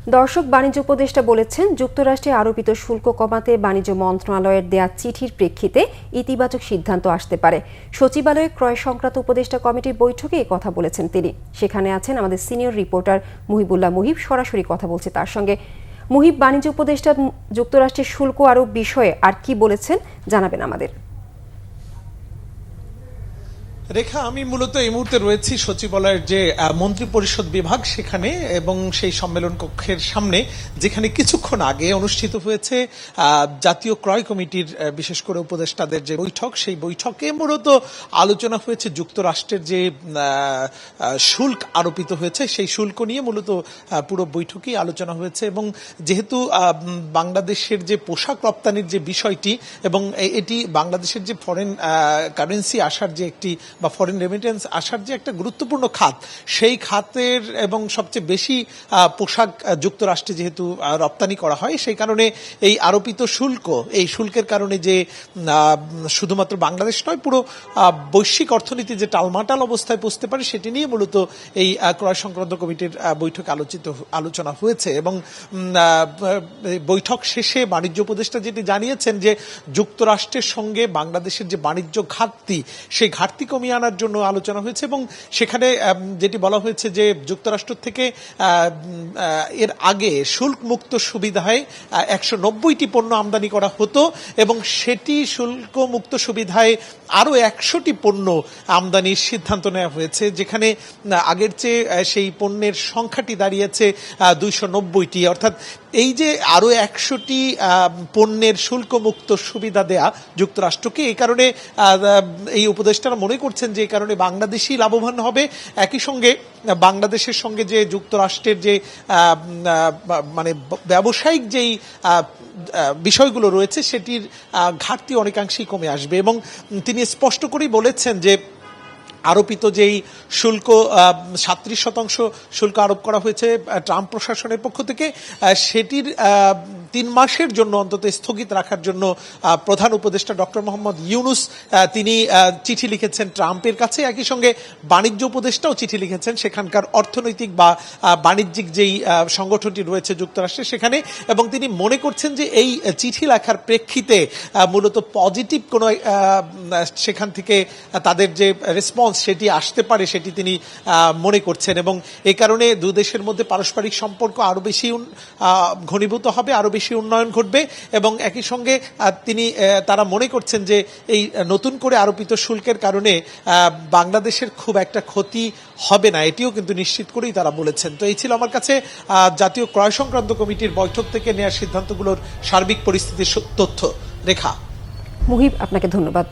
দর্শক, বাণিজ্য উপদেষ্টা বলেছেন, যুক্তরাষ্ট্রে আরোপিত শুল্ক কমাতে বাণিজ্য মন্ত্রণালয়ের দেয়া চিঠির প্রেক্ষিতে ইতিবাচক সিদ্ধান্ত আসতে পারে। সচিবালয়ে ক্রয় সংক্রান্ত উপদেষ্টা কমিটির বৈঠকে এই কথা বলেছেন তিনি। সেখানে আছেন আমাদের সিনিয়র রিপোর্টার মুহিবুল্লাহ মুহিব। সরাসরি কথা বলছে তার সঙ্গে। মুহিব, বাণিজ্য উপদেষ্টা যুক্তরাষ্ট্রের শুল্ক আরোপ বিষয়ে আর কি বলেছেন জানাবেন আমাদের। রেখা, আমি মূলত এই মুহূর্তে রয়েছি সচিবালয়ের যে মন্ত্রী পরিষদ বিভাগ সেখানে, এবং সেই সম্মেলন কক্ষের সামনে, যেখানে কিছুক্ষণ আগে অনুষ্ঠিত হয়েছে জাতীয় ক্রয় কমিটির বিশেষ করে উপদেষ্টাদের যে বৈঠক, সেই বৈঠকে মূলত আলোচনা হয়েছে যুক্তরাষ্ট্রের যে শুল্ক আরোপিত হয়েছে সেই শুল্ক নিয়ে মূলত পুরো বৈঠকেই আলোচনা হয়েছে। এবং যেহেতু বাংলাদেশের যে পোশাক রপ্তানির যে বিষয়টি, এবং এটি বাংলাদেশের যে ফরেন কারেন্সি আসার যে একটি বা ফরেন রেমিটেন্স আসার যে একটা গুরুত্বপূর্ণ খাত, সেই খাতের এবং সবচেয়ে বেশি পোশাক যুক্তরাষ্ট্রে যেহেতু রপ্তানি করা হয়, সেই কারণে এই আরোপিত শুল্ক, এই শুল্কের কারণে যে শুধুমাত্র বাংলাদেশ নয়, পুরো বৈশ্বিক অর্থনীতি যে টালমাটাল অবস্থায় পৌঁছতে পারে, সেটি নিয়ে মূলত এই ক্রয় সংক্রান্ত কমিটির বৈঠকে আলোচনা হয়েছে। এবং বৈঠক শেষে বাণিজ্য উপদেষ্টা যেটি জানিয়েছেন যে যুক্তরাষ্ট্রের সঙ্গে বাংলাদেশের যে বাণিজ্য ঘাটতি, সেই ঘাটতি কমিয়ে আনার জন্য আলোচনা হয়েছে। এবং সেখানে যেটি বলা হয়েছে যে যুক্তরাষ্ট্র থেকে এর আগে শুল্ক মুক্ত সুবিধায় 190টি পণ্য আমদানি করা হতো, এবং সেটি শুল্ক মুক্ত সুবিধায় আরও 100টি পণ্য আমদানির সিদ্ধান্ত নেওয়া হয়েছে, যেখানে আগের চেয়ে সেই পণ্যের সংখ্যাটি দাঁড়িয়েছে 290টি। অর্থাৎ এই যে আরও 100টি পণ্যের শুল্ক মুক্ত সুবিধা দেয়া যুক্তরাষ্ট্রকে, এই কারণে এই উপদেষ্টারা মনে করছেন যে এই কারণে বাংলাদেশই লাভবান হবে। একই সঙ্গে বাংলাদেশের সঙ্গে যে যুক্তরাষ্ট্রের যে মানে ব্যবসায়িক যেই বিষয়গুলো রয়েছে, সেটির ঘাটতি অনেকাংশেই কমে আসবে। এবং তিনি স্পষ্ট করেই বলেছেন যে আরোপিত যেই শুল্ক 37% শুল্ক আরোপ করা হয়েছে ট্রাম্প প্রশাসনের পক্ষ থেকে, সেটির 3 মাসের জন্য অন্তত স্থগিত রাখার জন্য প্রধান উপদেষ্টা ডক্টর মোহাম্মদ ইউনুস তিনি চিঠি লিখেছেন ট্রাম্পের কাছে। একই সঙ্গে বাণিজ্য উপদেষ্টাও চিঠি লিখেছেন সেখানকার অর্থনৈতিক বা বাণিজ্যিক যেই সংগঠনটি রয়েছে যুক্তরাষ্ট্রে সেখানে, এবং তিনি মনে করছেন যে এই চিঠি লেখার প্রেক্ষিতে মূলত পজিটিভ কোনো সেখান থেকে তাদের যে রেসপন্স সেটি আসতে পারে, সেটি তিনি মনে করছেন। এবং এই কারণে দু দেশের মধ্যে পারস্পরিক সম্পর্ক আরও বেশি ঘনীভূত হবে, আরও বেশি উন্নয়ন ঘটবে। এবং একই সঙ্গে তারা মনে করছেন যে এই নতুন করে আরোপিত শুল্কের কারণে বাংলাদেশের খুব একটা ক্ষতি হবে না, এটিও কিন্তু নিশ্চিত করেই তারা বলেছেন। তো এই ছিল আমার কাছে জাতীয় ক্রয় সংক্রান্ত কমিটির বৈঠক থেকে নেওয়া সিদ্ধান্তগুলোর সার্বিক পরিস্থিতির তথ্য। রেখা, মুহিব, আপনাকে ধন্যবাদ।